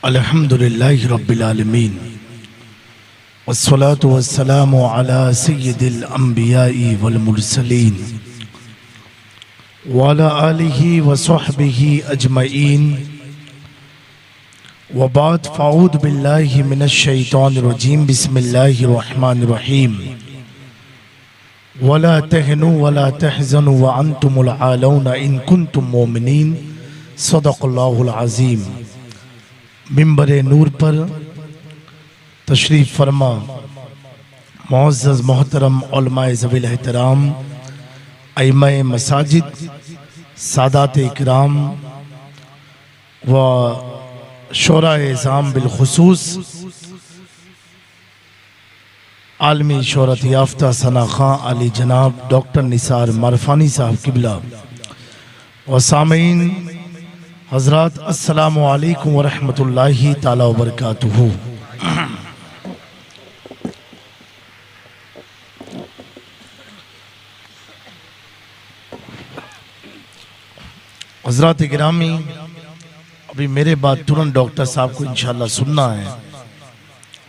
अल्हम्दुलिल्लाहि रब्बिल आलमीन वस्सलातु वस्सलामु अला सय्यिदिल अंबियाई वल मुरसलीन व अला आलिहि व सहबिहि अजमईन व बाद फ़अऊज़ु बिल्लाहि मिनश शैतानिर रजीम बिस्मिल्लाहिर रहमानिर रहीम वला तहनु वला तहज़नु व अंतुमुल आलौना इन कुंतुम मोमिनीन सदक़ल्लाहुल अज़ीम। मिंबर नूर पर तशरीफ़ फरमा मुअज़्ज़ज़ मोहतरम उलमाए ज़वील एहतराम अइम्माए मसाजिद सादात इकराम व शोराए इज़ाम बिलखुसूस आलमी शोहरत याफ्ता सना खां अली जनाब डॉक्टर निसार मारफानी साहब किबला व सामीन हज़रात अस्सलामु अलैकुम व रहमतुल्लाहि ताला व बरकातुहू। हज़रात गिरामी, अभी मेरे बाद तुरंत डॉक्टर साहब को इंशाल्लाह सुनना है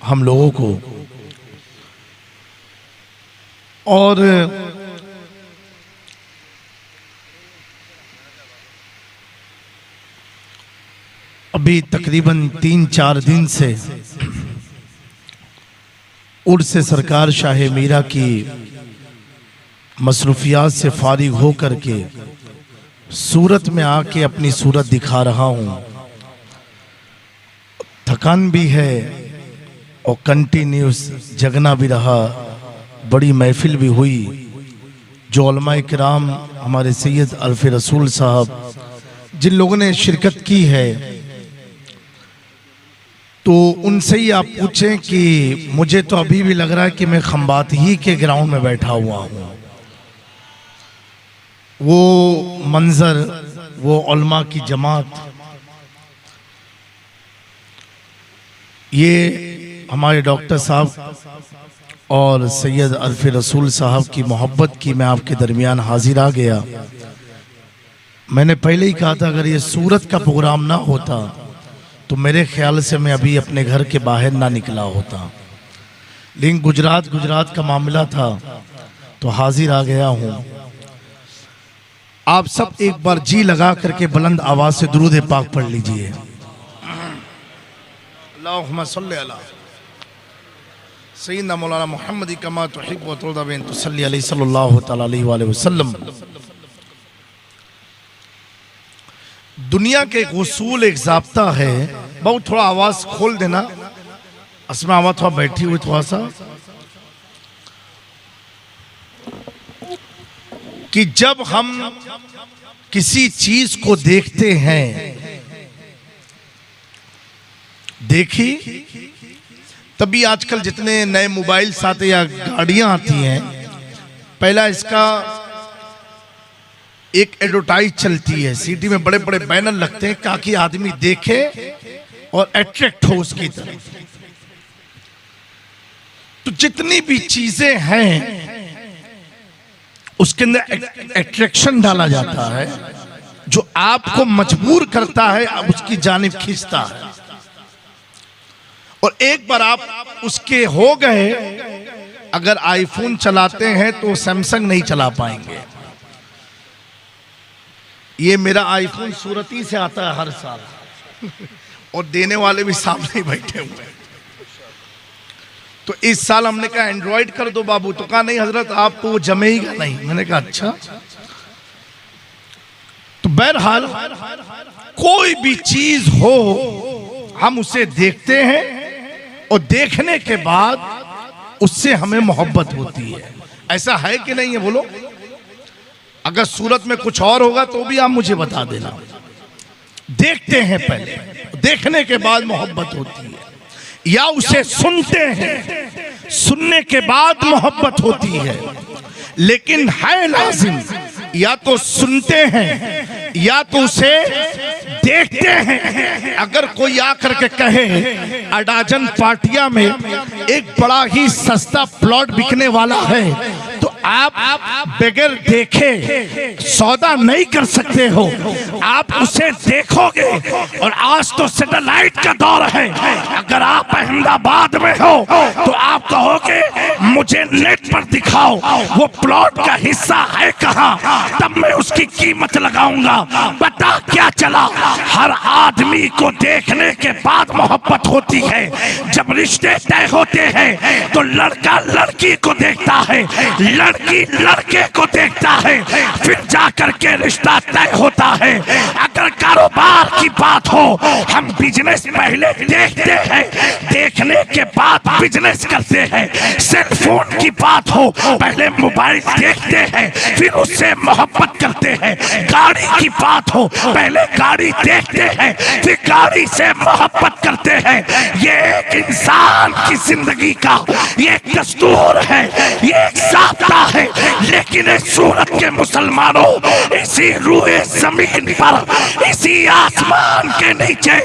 हम लोगों को, और अभी तकरीबन 3-4 दिन से उर्स सरकार शाह मीरा की मसरूफियात से फारिग हो कर के सूरत में आके अपनी सूरत दिखा रहा हूँ। थकान भी है और कंटिन्यूस जगना भी रहा, बड़ी महफिल भी हुई। जो उलमाए किराम हमारे सैयद अल्फ रसूल साहब जिन लोगों ने शिरकत की है, तो उनसे ही आप पूछें कि मुझे तो अभी भी लग रहा है कि मैं खंबात ही के ग्राउंड में बैठा हुआ हूँ। वो मंजर, वो उलमा की जमात, ये हमारे डॉक्टर साहब और सैयद अल्फ रसूल साहब की मोहब्बत की मैं आपके दरमियान हाजिर आ गया। मैंने पहले ही कहा था अगर ये सूरत का प्रोग्राम ना होता तो मेरे ख्याल से मैं अभी अपने घर के बाहर ना निकला होता, लेकिन गुजरात का मामला था तो हाजिर आ गया हूँ। आप सब एक बार जी लगा करके बुलंद आवाज से दुरूद पाक पढ़ लीजिए। अल्लाहुम्मा सल्ली अला सय्यिदना मौलाना मुहम्मद कमा तुहिब्बु व तुरदा बिन तुसल्ली अलैहि सल्लल्लाहु तआला अलैहि वसल्लम। दुनिया के एक उसूल, एक ज़ाब्ता है, बहुत थोड़ा आवाज खोल देना, असमा आवाज थोड़ा बैठी हुई थोड़ा सा, कि जब हम किसी चीज को देखते हैं, देखी तभी आजकल जितने नए मोबाइल्स आते या गाड़ियां आती हैं, पहला इसका एक एडवर्टाइज चलती है, सीटी में बड़े बड़े बैनर लगते हैं ताकि आदमी देखे और अट्रैक्ट हो उसकी तरफ। तो जितनी भी चीजें हैं उसके अंदर अट्रैक्शन डाला जाता है जो आपको मजबूर करता है, अब उसकी जानिब खींचता है। और एक बार आप उसके हो गए, अगर आईफोन चलाते हैं तो सैमसंग नहीं चला पाएंगे। ये मेरा आईफोन सूरत ही से आता है हर साल और देने वाले भी सामने ही बैठे हुए हैं। तो इस साल हमने कहा एंड्रॉइड कर दो बाबू, तो कहा नहीं हजरत आप वो जमेगा नहीं। मैंने कहा अच्छा। तो बहरहाल कोई भी चीज हो हम उसे देखते हैं और देखने के बाद उससे हमें मोहब्बत होती है। ऐसा है कि नहीं है बोलो? अगर सूरत में कुछ और होगा तो भी आप मुझे बता देना। देखते हैं पहले, देखने के बाद मोहब्बत होती है, या उसे सुनते हैं, सुनने के बाद मोहब्बत होती है। लेकिन है लाजिम या तो सुनते हैं या तो उसे देखते हैं। अगर कोई आकर के कहे अडाजन पाटिया में एक बड़ा ही सस्ता प्लॉट बिकने वाला है, तो आप बगैर देखे सौदा नहीं कर सकते हो, आप उसे देखोगे। और आज तो सैटेलाइट का दौर है, अगर आप अहमदाबाद में हो तो आप कहोगे मुझे नेट पर दिखाओ वो प्लॉट का हिस्सा है कहाँ, तब मैं उसकी कीमत लगाऊंगा। पता क्या चला, हर आदमी को देखने के बाद मोहब्बत होती है। जब रिश्ते तय होते हैं तो लड़का लड़की को देखता है, लड़की लड़के को देखता है, फिर जाकर के रिश्ता तय होता है। अगर कारोबार की बात हो, हम बिजनेस पहले देखते हैं, देखने के बाद बिजनेस करते हैं। सेल फोन की बात हो, पहले मोबाइल देखते हैं, फिर उससे मोहब्बत करते हैं। गाड़ी की बात हो, पहले गाड़ी देखते हैं, फिर गाड़ी से मोहब्बत करते हैं। ये एक इंसान की जिंदगी का ये एक दस्तूर है, ये एक ज़ाब्ता है। लेकिन इस सूरत के मुसलमानों, इसी रूए जमीन पर, इसी आसमान के नीचे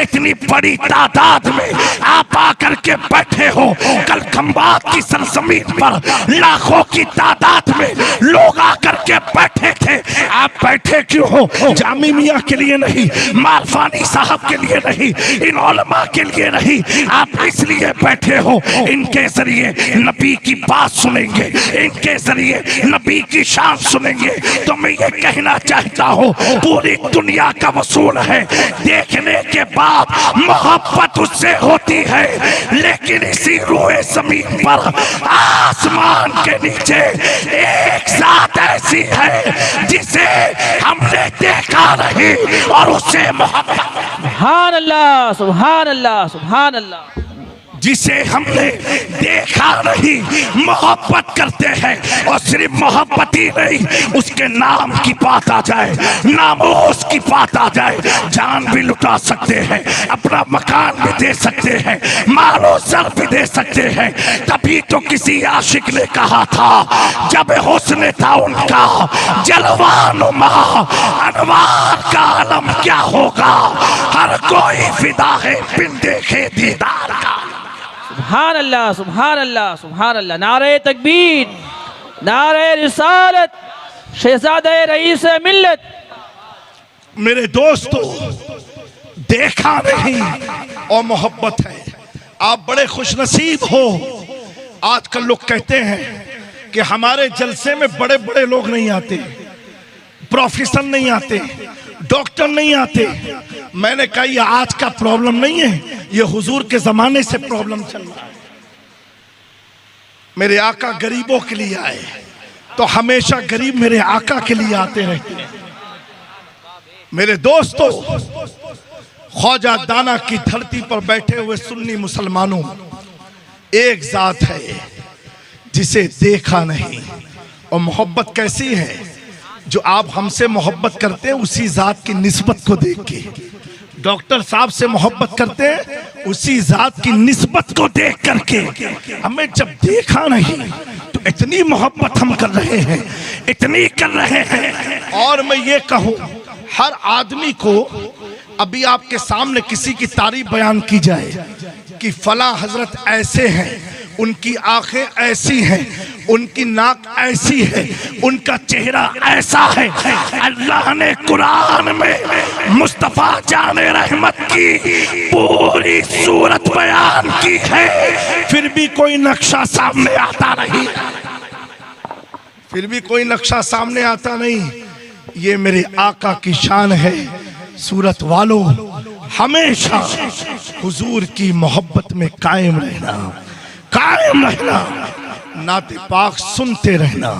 इतनी बड़ी तादाद में आप आकर के बैठे हो। कल खंबात की सरजमीन पर लाखों की तादाद में लोग आकर के बैठे थे। आप बैठे क्यों हो? जामी मियाँ के लिए नहीं, मालफानी साहब के लिए नहीं, इन उलमा के लिए नहीं, आप इसलिए बैठे हो इनके जरिए नबी की बात सुनेंगे, इनके जरिए नबी की शान सुनेंगे। तो मैं ये कहना चाहता हूँ, पूरी दुनिया का वसूल है, देखने के बाद मोहब्बत उससे होती है। लेकिन इसी रूए जमीन पर, आसमान के नीचे एक जात ऐसी है जिसे हमने देखा नहीं और उससे मोहब्बत। सुभान अल्लाह, सुभान अल्लाह, सुभान अल्लाह। जिसे हमने देखा नहीं, मोहब्बत करते हैं। और सिर्फ मोहब्बत ही नहीं, उसके नाम की बात आ जाए, नामोस की बात आ जाए, जान भी लुटा सकते हैं, अपना मकान भी दे सकते हैं, मालो सर भी दे सकते हैं। तभी तो किसी आशिक ने कहा था, जब हुस्न था उनका जलवानुमा, अनवार का आलम क्या होगा, हर कोई फिदा है बिन देखे दीदार का। सुभान अल्लाह, सुभान अल्लाह, सुभान अल्लाह। नारे तकबीर, नारे रिसालत, शहजादे रईस मिल्लत। मेरे दोस्तों, देखा नहीं और मोहब्बत है। आप बड़े खुशनसीब हो। आजकल लोग कहते हैं कि हमारे जलसे में बड़े बड़े लोग नहीं आते, प्रोफेसर नहीं आते, डॉक्टर नहीं आते। मैंने कहा ये आज का प्रॉब्लम नहीं है, ये हुजूर के जमाने से प्रॉब्लम चल रहा है। मेरे आका गरीबों के लिए आए तो हमेशा गरीब मेरे आका के लिए आते रहते हैं। मेरे दोस्तों, ख्वाजा दाना की धरती पर बैठे हुए सुन्नी मुसलमानों, एक जात है जिसे देखा नहीं। और मोहब्बत कैसी है, जो आप हमसे मोहब्बत करते हैं उसी जात की निस्बत को देख के। डॉक्टर साहब से मोहब्बत करते हैं उसी जात की निस्बत को देख करके। हमें जब देखा नहीं तो इतनी मोहब्बत हम कर रहे हैं, इतनी कर रहे हैं। और मैं ये कहूँ, हर आदमी को अभी आपके सामने किसी की तारीफ बयान की जाए कि फला हजरत ऐसे हैं, उनकी आंखें ऐसी हैं, उनकी नाक ऐसी है, उनका चेहरा ऐसा है। अल्लाह ने कुरान में मुस्तफा जाने रहमत की पूरी सूरत बयान की है, फिर भी कोई नक्शा सामने आता नहीं, फिर भी कोई नक्शा सामने आता नहीं। ये मेरे आका की शान है। सूरत वालों, हमेशा हुजूर की मोहब्बत में कायम रहना, कायम रहना, नाते पाक सुनते रहना।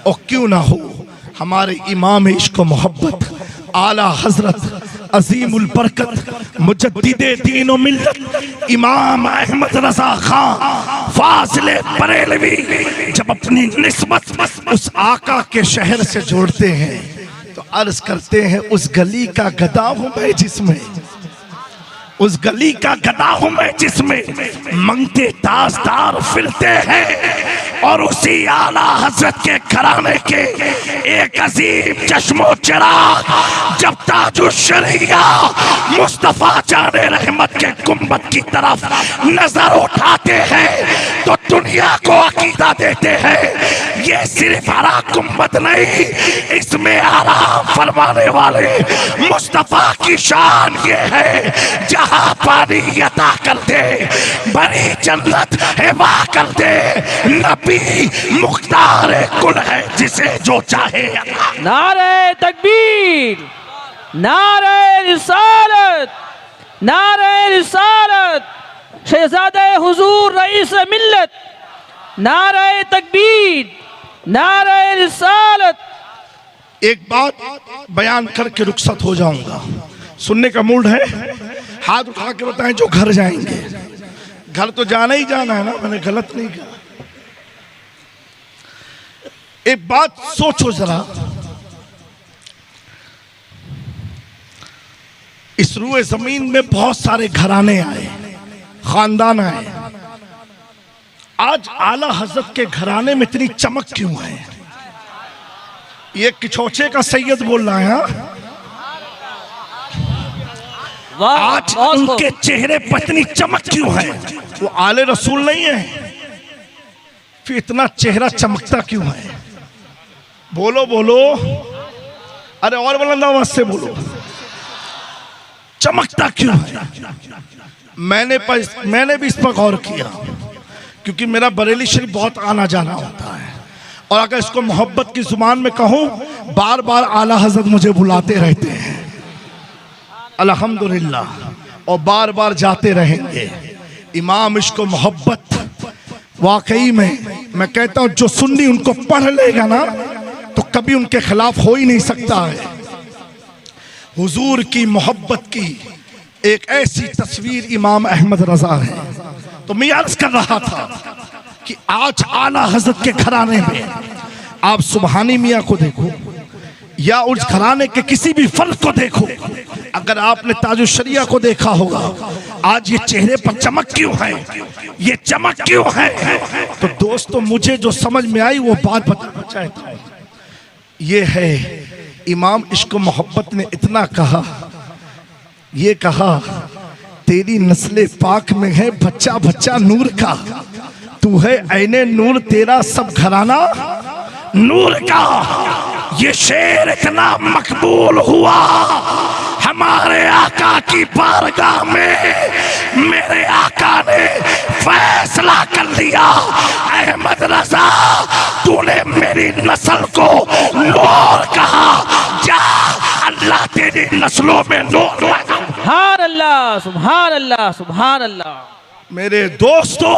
और क्यों ना हो, हमारे इमाम इश्क मोहब्बत आला हजरत अजीमुल बरकत मुजद्दिदे दीन व मिल्लत इमाम अहमद रजा खान फाजिले बरेलवी जब अपनी निस्बत उस आका के शहर से जोड़ते हैं तो अर्ज करते हैं, उस गली का गदा हूं मैं जिसमें उस गली का गधा हूं मैं जिसमें मंगते ताजदार फिरते हैं, और उसी आला हजरत के घराने के एक अजीम चश्मो चिराग जब ताजुल शरिया मुस्तफा जाने रहमत के गुंबद की तरफ नजर उठाते हैं तो दुनिया को अकीदा देते हैं ये सिर्फ हरा गुंबद नहीं, इसमें आराम फरमाने वाले मुस्तफा की शान ये है, जहां पानी अता कर दे बड़ी जन्नत हिबा कर दे, नबी मुख्तार कुल है जिसे जो चाहे। नारे तकबीर, नारे रिसालत, नारे रिसालत, शहजादे हुजूर रईस मिल्लत, नारे तकबीर, नारे रिसालत। एक बात बयान करके रुखसत हो जाऊंगा, सुनने का मूड है? हाथ उठा के बताएं जो घर जाएंगे। घर तो जाना ही जाना है ना, मैंने गलत नहीं कहा। एक बात सोचो जरा, इस रुए जमीन में बहुत सारे घराने आए, खानदान आए, आज आला हजरत के घराने में इतनी चमक क्यों है? ये किछोचे का सैयद बोल रहा है। हाँ? आज उनके चेहरे पर इतनी चमक क्यों है? वो आले रसूल नहीं है, फिर इतना चेहरा चमकता क्यों है? बोलो बोलो, अरे और बुलंद आवाज से बोलो, चमकता क्यों है? मैंने भी इस पर गौर किया, क्योंकि मेरा बरेली शरीफ बहुत आना जाना होता है, और अगर इसको मोहब्बत की जुबान में कहूं, बार बार आला हजरत मुझे बुलाते रहते हैं, अल्हम्दुलिल्लाह, और बार बार जाते रहेंगे। इमाम इश्क मोहब्बत वाकई में मैं कहता हूं, जो सुन्नी उनको पढ़ लेगा ना तो कभी उनके खिलाफ हो ही नहीं सकता है। हुजूर की मोहब्बत की एक ऐसी तस्वीर इमाम अहमद रजा है। तो मैं अर्ज कर रहा था कि आज आला हजरत के घराने में आप सुबहानी मियाँ को देखो या उस घराने के किसी भी फर्द को देखो, अगर आपने ताजुल शरिया को देखा होगा, आज ये चेहरे पर चमक क्यों है, ये चमक क्यों है? तो दोस्तों, मुझे जो समझ में आई वो बात बताना चाहता हूं। ये है, इमाम इश्क मोहब्बत ने इतना कहा, ये कहा, तेरी नस्ले पाक में है बच्चा बच्चा नूर का, तू है ऐने नूर, तेरा सब घराना नूर का। ये शेर इतना मकबूल हुआ हमारे आका की बारगाह में, मेरे आका ने फैसला कर लिया, अहमद रजा तूने मेरी नस्ल को नूर कहा, जा अल्लाह तेरी नस्लों में नूर लगा। सुभान अल्लाह, सुभान अल्लाह, सुभान अल्लाह। मेरे दोस्तों,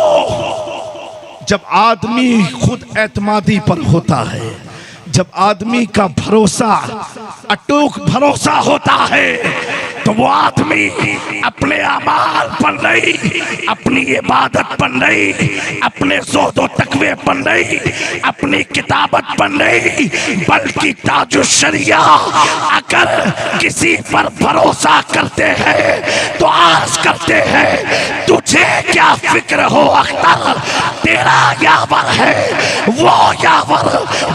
जब आदमी खुद एतमादी पर होता है, जब आदमी का भरोसा अटूट भरोसा होता है, तो वो आदमी अपने अमाल पर नहीं, अपनी इबादत पर नहीं, अपने ज़ोहद तकवे पर नहीं, अपनी किताबत पर नहीं, बल्कि ताजुल शरिया अगर किसी पर भरोसा करते हैं तो आस करते हैं, तुझे क्या फिक्र हो अख्तर, तेरा यावर है वो यावर,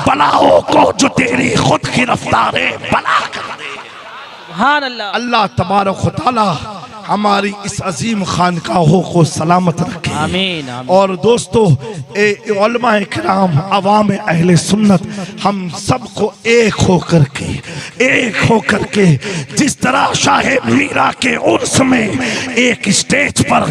बलाओं को जो तेरी खुद की रफ्तारे बला कर दे। सुभान अल्लाह। अल्लाह तबारक व तआला हमारी इस अजीम खानकाहों को सलामत रखे, आमीन, आमीन। और दोस्तों, उलमा इकराम, अवाम अहले सुन्नत, हम सबको एक होकर के जिस तरह शाहे मीरा के उर्स में एक स्टेज पर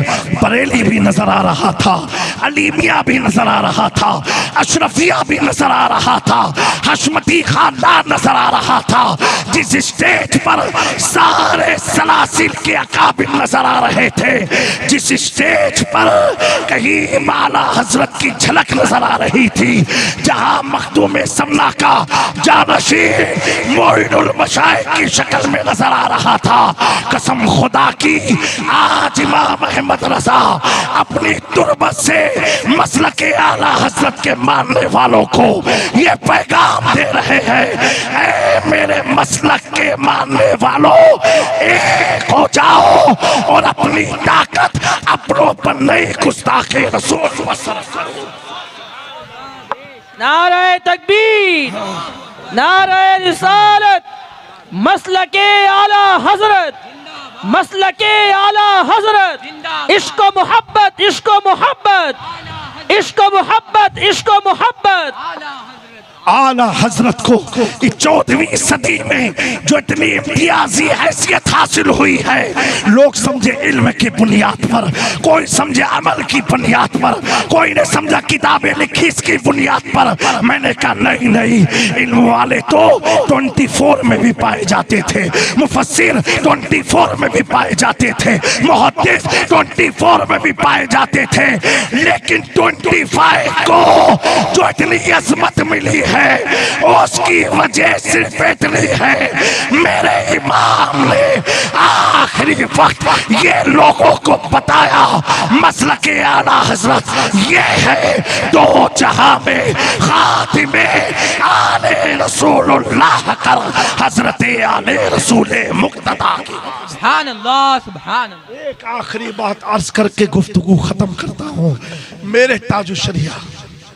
बरेली भी नजर आ रहा था, अलीमिया भी नजर आ रहा था, अशरफिया भी नजर आ रहा था, हशमती खानदान नजर आ रहा था, जिस स्टेज पर सारे सलासिल के अकाबिर नजर आ रहे थे, जिस स्टेज पर कहीं माला हजरत की झलक नजर आ रही थी, जहां मखदूम समना का जानशीन मोइनुल मशाइख की शक्ल में नजर आ रहा था, कसम खुदा की आज इमाम अहमद रजा अपनी तुरबत से मसलक आला हजरत के मानने वालों को ये पैगाम दे रहे हैं, ऐ मेरे मसलक के मानने वालों, एक हो जाओ और अपने अपनी ताकत अपनों पर नहीं, गुस्ताखे रसूल पर सर्फ करो। नारे तकबीर, नारे रिसालत, मसलके आला हजरत, मसलके आला हजरत, इश्क मोहब्बत, इश्क मोहब्बत, इश्क मोहब्बत, इश्क मोहब्बत। आला हजरत को इस 14वीं सदी में जो इतनी इम्तियाजी हैसियत हासिल हुई है, लोग समझे इल्म की बुनियाद पर, कोई समझे अमल की बुनियाद पर, कोई ने समझा किताबें लिखी इसकी बुनियाद पर। मैंने कहा नहीं नहीं, इल्म वाले तो 24 में भी पाए जाते थे, मुफस्सिर 24 में भी पाए जाते थे, मुहद्दिस 24 में भी पाए जाते थे, लेकिन 25 को जो इतनी अजमत मिली है उसकी वजह सिर्फ इतनी है, मेरे इमाम ने आखिरी वक्त ये लोगों को बताया मसलके आला हजरत ये है, दो जहां में खातिमे आले रसूलुल्लाह कर हजरत आले रसूल मुक्तदा की। सुभान अल्लाह, सुभान अल्लाह। एक आखिरी बात अर्ज करके गुफ्तगू खत्म करता हूँ। मेरे ताजुशरिया,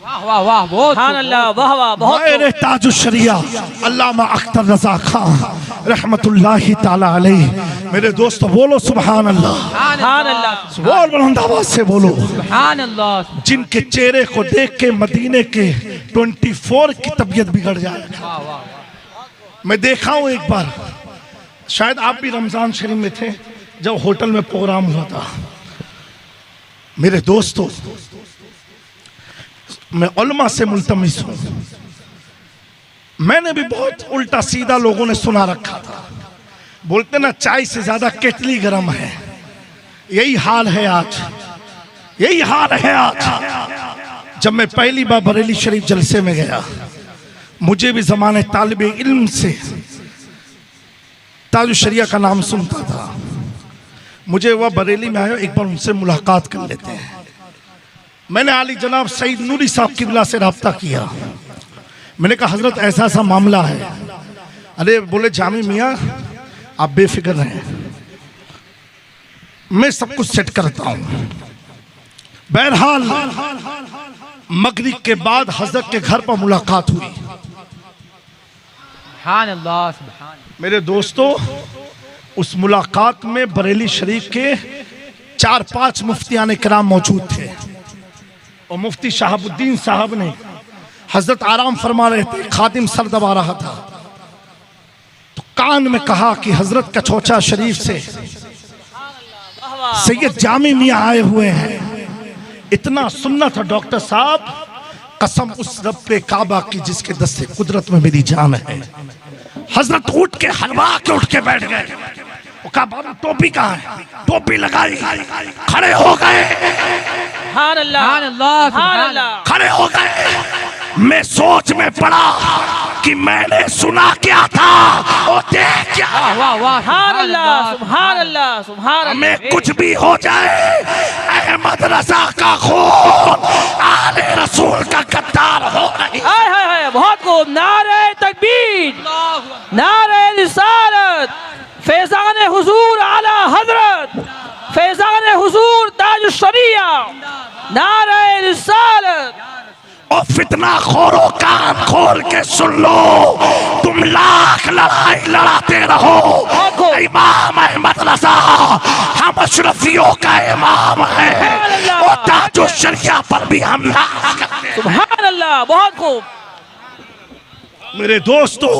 वाह वाह वाह, सुभान अल्लाह, वाह वाह, बहुत मेरे ताजुशरिया अल्लामा अख्तर रजा खान रहमतुल्लाहि ताला अलैह, मेरे दोस्तों बोलो सुभान अल्लाह, सुभान अल्लाह, बोल बुलंद आवाज से बोलो। सुभान अल्लाह। जिनके चेहरे को देख के मदीने के 24 की तबीयत बिगड़ जाए। वाह वाह। मैं देखा हूं एक बार, शायद आप भी रमजान शरीफ में थे जब होटल में प्रोग्राम हुआ था। मेरे दोस्तों, मैं उलमा से मुल्तमिस हूं, मैंने भी बहुत उल्टा सीधा लोगों ने सुना रखा था, बोलते ना चाय से ज्यादा केतली गर्म है। यही हाल है आज, यही हाल है आज। जब मैं पहली बार बरेली शरीफ जलसे में गया, मुझे भी जमाने तालिबे इल्म से ताजुशरिया का नाम सुनता था, मुझे वह बरेली में आया, एक बार उनसे मुलाकात कर लेते हैं। मैंने आली जनाब सईद नूरी साहब किबला से रब्ता किया। मैंने कहा हजरत ऐसा ऐसा मामला है। अरे बोले जामी मियाँ आप बेफिक्र रहें, मैं सब कुछ सेट करता हूँ। बहरहाल मगरिब के बाद हजरत के घर पर मुलाकात हुई। सुभान अल्लाह, सुभान। मेरे दोस्तों, उस मुलाकात में बरेली शरीफ के 4-5 मुफ्तियान किराम मौजूद थे और मुफ्ती शहाबुद्दीन साहब ने, हजरत आराम फरमा रहे थे, खादिम सर दबा रहा था, तो कान में कहा कि हजरत कछोचा शरीफ से सैयद जामी मियाँ आए हुए हैं। इतना सुनना था डॉक्टर साहब, कसम उस रब पे काबा की जिसके दस्ते कुदरत में मेरी जान है। हजरत उठ के हलवा के उठ के बैठ गए। वो कहा बाबू टोपी कहाँ है? टोपी लगाई, खड़े हो गए, सुभान अल्लाह, सुभान अल्लाह, खड़े हो गए। मैं सोच में पड़ा कि मैंने सुना क्या था और देख क्या। वाह वाह, सुभान अल्लाह, सुभान अल्लाह, सुभान अल्लाह। हमें कुछ भी हो जाए, अहमद रजा का खून आले रसूल का गद्दार हो नहीं। हाय हाय हाय, बहुत खूब। नारे तकबीर, नारे रिसालत, फैजान हुजूर आला हजरत, फैजान हुजूर ताज शरिया, नारे रिसालत। और फितना खोरो कान खोल के सुन लो, तुम लाख लड़ाई लड़ाते रहो, इमाम अहमद रजा हम अशरफियों का इमाम है और ताजो शरिया पर भी हम नाज करते हैं। सुभान अल्लाह, बहुत खूब। मेरे दोस्तों,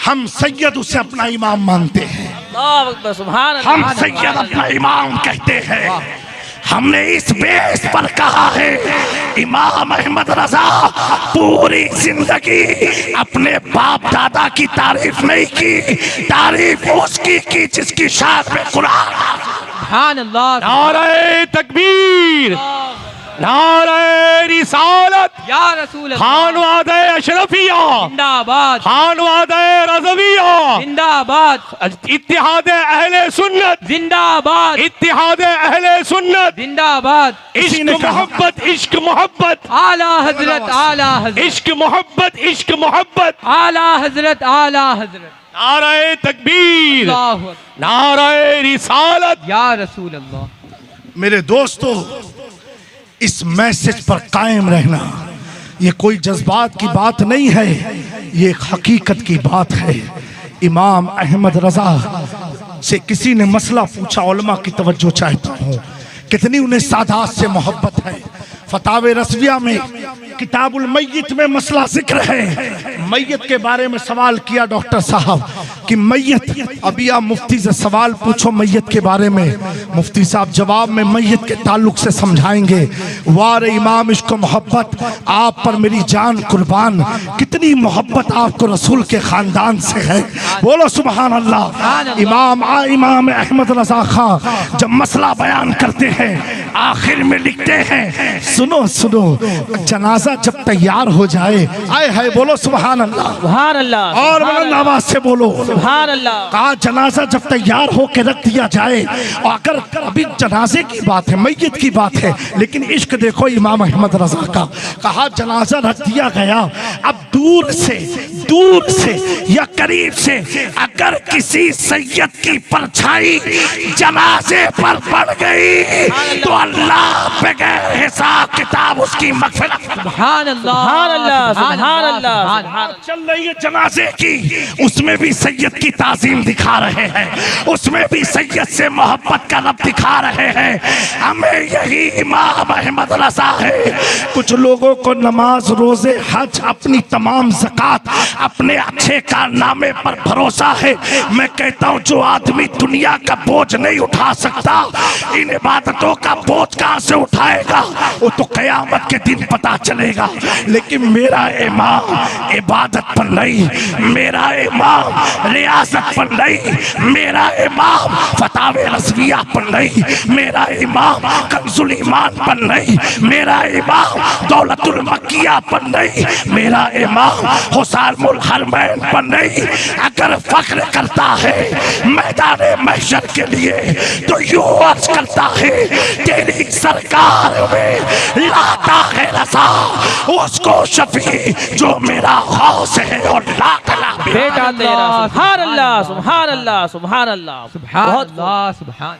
हम सैयद उसे अपना इमाम मानते हैं, अल्लाह अकबर, सुभान अल्लाह। हम सैयद अपना इमाम कहते हैं। हमने इस बेस पर कहा है, इमाम अहमद रजा पूरी जिंदगी अपने बाप दादा की तारीफ नहीं की, तारीफ उसकी की जिसकी शान में कुरान। सुभान अल्लाह, नारे तकबीर, नारे रिसालत, या रसूल अल्लाह, खानवादे अशरफिया, जिंदाबाद, खानवादे रज़विया, जिंदाबाद, इत्तिहाद अहले सुन्नत, जिंदाबाद, इत्तिहाद अहले सुन्नत, जिंदाबाद, इश्क मोहब्बत, इश्क मोहब्बत, आला हजरत, आला हजरत, इश्क मोहब्बत, इश्क मोहब्बत, आला हजरत, आला हजरत, नारे तकबीर, अल्लाहु अकबर, नारे रिसालत। या रसूल अल्लाह। मेरे दोस्तों, इस मैसेज पर कायम रहना, ये कोई जज्बात की बात नहीं है, ये एक हकीकत की बात है। इमाम अहमद रजा से किसी ने मसला पूछा, उलमा की तवज्जो चाहता हूँ, कितनी उन्हें सादात से मोहब्बत है। फतावे रसविया में किताबुल मय्यत में मसला जिक्र है। मय्यत के बारे में सवाल किया डॉक्टर साहब कि मय्यत, अभी आप मुफ्ती से सवाल पूछो मय्यत के बारे में, मुफ्ती साहब जवाब में मय्यत के ताल्लुक से समझाएंगे। वार इमाम, इश्क मोहब्बत, आप पर मेरी जान कुर्बान, कितनी मोहब्बत आपको रसूल के खानदान से है। बोलो सुभान अल्लाह। इमाम अहमद रजा खां जब मसला बयान करते हैं, आखिर में लिखते हैं, सुनो सुनो, जनाजा जब तैयार हो जाए, आए है, बोलो सुभान अल्लाह, सुभान अल्लाह, और बुलंद आवाज से बोलो सुभान अल्लाह। कहा जनाजा जब तैयार हो के रख दिया जाए, और अगर अभी जनाजे की बात है, मैयत की बात है, लेकिन इश्क देखो इमाम अहमद रजा का। कहा जनाजा रख दिया गया, अब दूर से या करीब से अगर किसी सैयद की परछाई जनाजे पर पड़ गई तो अल्लाह बगैर हिसाब किताब उसकी मगफिरत। सुभान अल्लाह, सुभान अल्लाह, सुभान अल्लाह। चल रही है जनाजे की, उसमें भी सैयद की ताज़ीम दिखा रहे हैं, उसमें भी सैयद से मोहब्बत का रब दिखा रहे हैं। हमें यही इमाम अहमद रजा है। कुछ लोगों को नमाज, रोजे, हज, अपनी तमाम ज़कात, अपने अच्छे कारनामे पर भरोसा है। मैं कहता हूँ जो आदमी दुनिया का बोझ नहीं उठा सकता, इन इबादतों का बोझ कहाँ से उठाएगा? वो तो कयामत के दिन पता चलेगा। लेकिन मेरा इमाम इबादत पर नहीं, मेरा इमाम रियासत पर नहीं, मेरा इमाम फतावे रज़विया पर नहीं, मेरा इमाम कंजुल ईमान पर नहीं, मेरा इमाम दौलतुल मक्किया पर नहीं, मेरा इमाम हुसानुल हरमैन पर नहीं। अगर फख्र करता है मैदाने महशर के लिए तो यूं अर्ज करता है, तेरी सरकार में लाता है रज़ा उसको शफी जो मेरा गौस है और लाख बेटा तेरा। सुभान अल्लाह, सुभान अल्लाह, सुभान अल्लाह, सुभान अल्लाह, सुभान